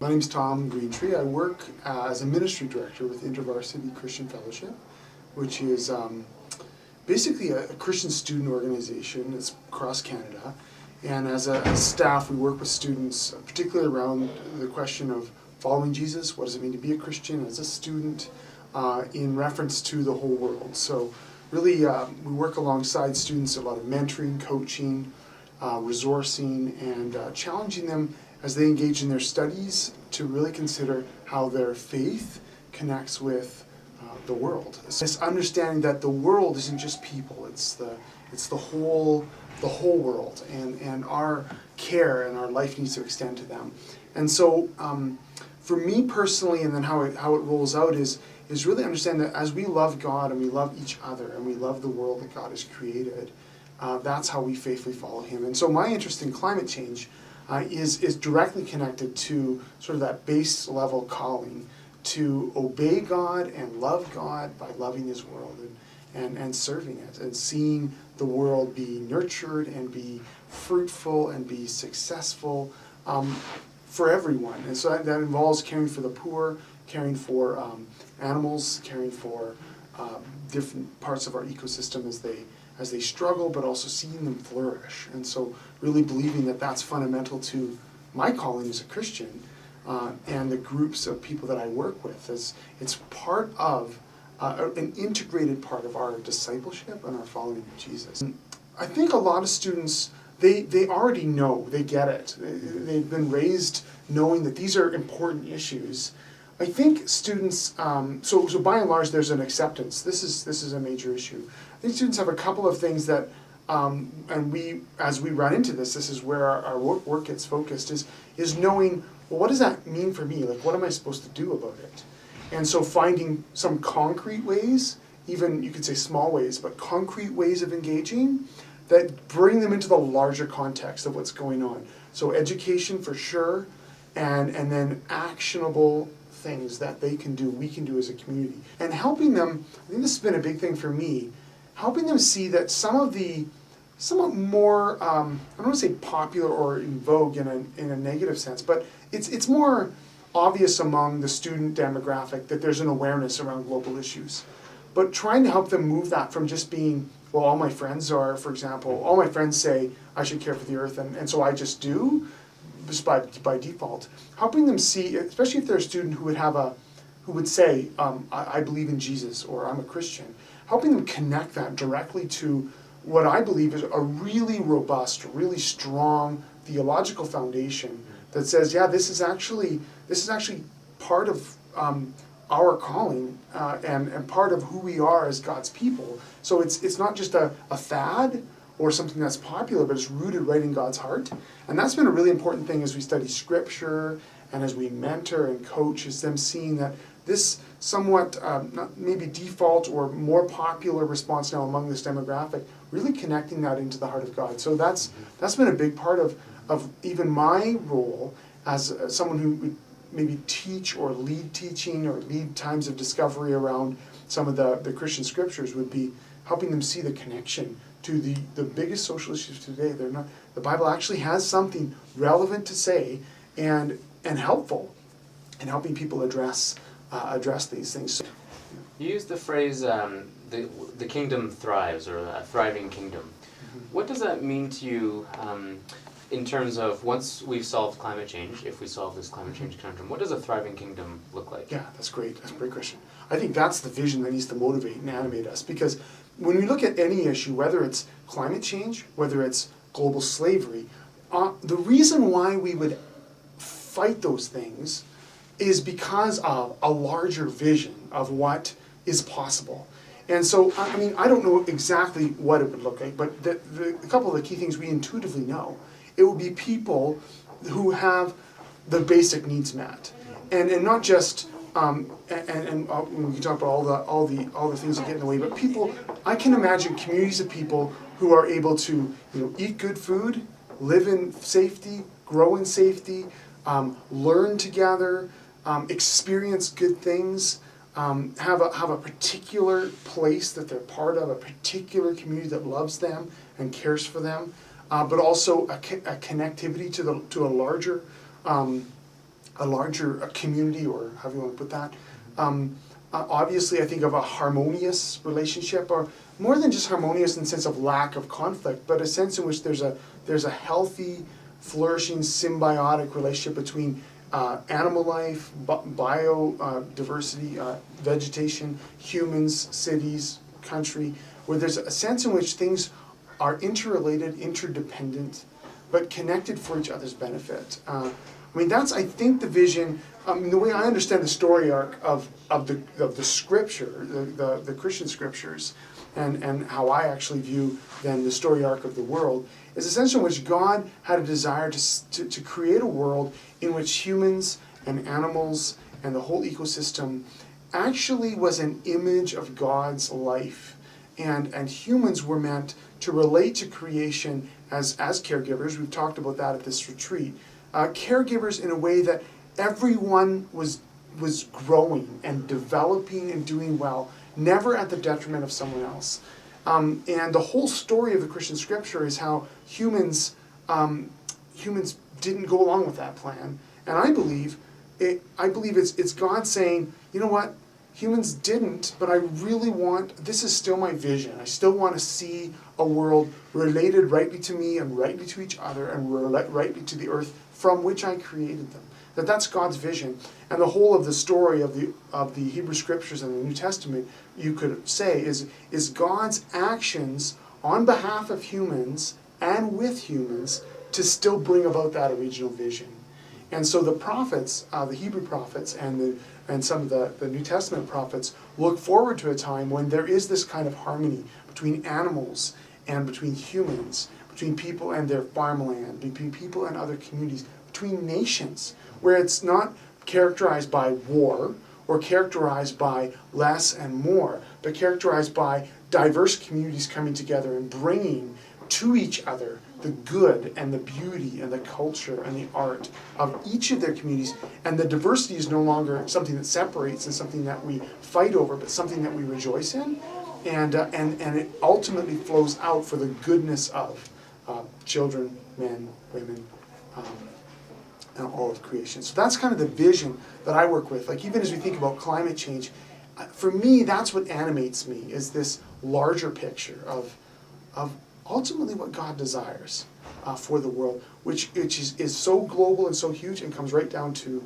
My name is Tom Greentree. I work as a ministry director with Inter-Varsity Christian Fellowship, which is basically a Christian student organization. It's across Canada. And as a staff, we work with students, particularly around the question of following Jesus. What does it mean to be a Christian as a student in reference to the whole world? So really, we work alongside students, a lot of mentoring, coaching, resourcing, and challenging them as they engage in their studies to really consider how their faith connects with the world. So this understanding that the world isn't just people; it's the whole world, and our care and our life needs to extend to them. And so, for me personally, and then how it rolls out is really understand that as we love God and we love each other and we love the world that God has created, that's how we faithfully follow Him. And so my interest in climate change is directly connected to sort of that base level calling to obey God and love God by loving His world and serving it and seeing the world be nurtured and be fruitful and be successful for everyone. And so that involves caring for the poor, caring for animals, caring for different parts of our ecosystem as they struggle, but also seeing them flourish. And so really believing that that's fundamental to my calling as a Christian and the groups of people that I work with. It's part of an integrated part of our discipleship and our following of Jesus. I think a lot of students, they already know, they get it. They've been raised knowing that these are important issues. I think students, so by and large there's an acceptance. This is a major issue. I think students have a couple of things that, and as we run into this is where our work gets focused, is knowing, well, what does that mean for me? Like, what am I supposed to do about it? And so finding some concrete ways, even you could say small ways, but concrete ways of engaging that bring them into the larger context of what's going on. So education for sure, and then actionable things that they can do, we can do as a community. And helping them, I think this has been a big thing for me, helping them see that some of the somewhat more, I don't want to say popular or in vogue in a negative sense, but it's more obvious among the student demographic that there's an awareness around global issues. But trying to help them move that from just being, well, all my friends are, for example, all my friends say I should care for the earth, and so I just do, just by default. Helping them see, especially if they're a student who would say, I believe in Jesus, or I'm a Christian, helping them connect that directly to what I believe is a really robust, really strong theological foundation that says, yeah, this is actually part of our calling and part of who we are as God's people. So it's not just a fad or something that's popular, but it's rooted right in God's heart. And that's been a really important thing as we study Scripture and as we mentor and coach, is them seeing that this somewhat, not maybe default or more popular response now among this demographic, really connecting that into the heart of God. So that's been a big part of even my role as someone who would maybe teach or lead teaching or lead times of discovery around some of the Christian scriptures, would be helping them see the connection to the biggest social issues today. The Bible actually has something relevant to say and helpful in helping people address these things. You used the phrase the kingdom thrives, or a thriving kingdom. Mm-hmm. What does that mean to you in terms of, once we've solved climate change, if we solve this climate change conundrum, what does a thriving kingdom look like? Yeah, that's great. That's a great question. I think that's the vision that needs to motivate and animate us, because when we look at any issue, whether it's climate change, whether it's global slavery, the reason why we would fight those things is because of a larger vision of what is possible. And so, I mean, I don't know exactly what it would look like, but a couple of the key things we intuitively know, it would be people who have the basic needs met, and not just and we can talk about all the things that get in the way, but people. I can imagine communities of people who are able to, eat good food, live in safety, grow in safety, learn together, experience good things, have a particular place that they're part of, a particular community that loves them and cares for them, but also a connectivity to a a community, or however you want to put that. Obviously, I think of a harmonious relationship, or more than just harmonious in the sense of lack of conflict, but a sense in which there's a healthy, flourishing, symbiotic relationship between animal life, biodiversity, vegetation, humans, cities, country, where there's a sense in which things are interrelated, interdependent, but connected for each other's benefit. That's, I think, the vision. The way I understand the story arc of the scripture, the Christian scriptures, and how I actually view then the story arc of the world, is a sense in which God had a desire to create a world in which humans and animals and the whole ecosystem actually was an image of God's life. And humans were meant to relate to creation as caregivers. We've talked about that at this retreat. Caregivers in a way that everyone was growing and developing and doing well, never at the detriment of someone else. And the whole story of the Christian scripture is how humans didn't go along with that plan. And I believe it's God saying, you know what? Humans didn't, but I really this is still my vision. I still want to see a world related rightly to me and rightly to each other and rightly to the earth from which I created them. That's God's vision. And the whole of the story of the Hebrew Scriptures and the New Testament, you could say, is God's actions on behalf of humans and with humans to still bring about that original vision. And so the prophets, the Hebrew prophets and some of the New Testament prophets look forward to a time when there is this kind of harmony between animals and between humans, between people and their farmland, between people and other communities, between nations, where it's not characterized by war or characterized by less and more, but characterized by diverse communities coming together and bringing to each other the good and the beauty and the culture and the art of each of their communities. And the diversity is no longer something that separates and something that we fight over, but something that we rejoice in. And it ultimately flows out for the goodness of children, men, women, and all of creation. So that's kind of the vision that I work with. Like, even as we think about climate change, for me, that's what animates me, is this larger picture of ultimately what God desires for the world, which is so global and so huge and comes right down to,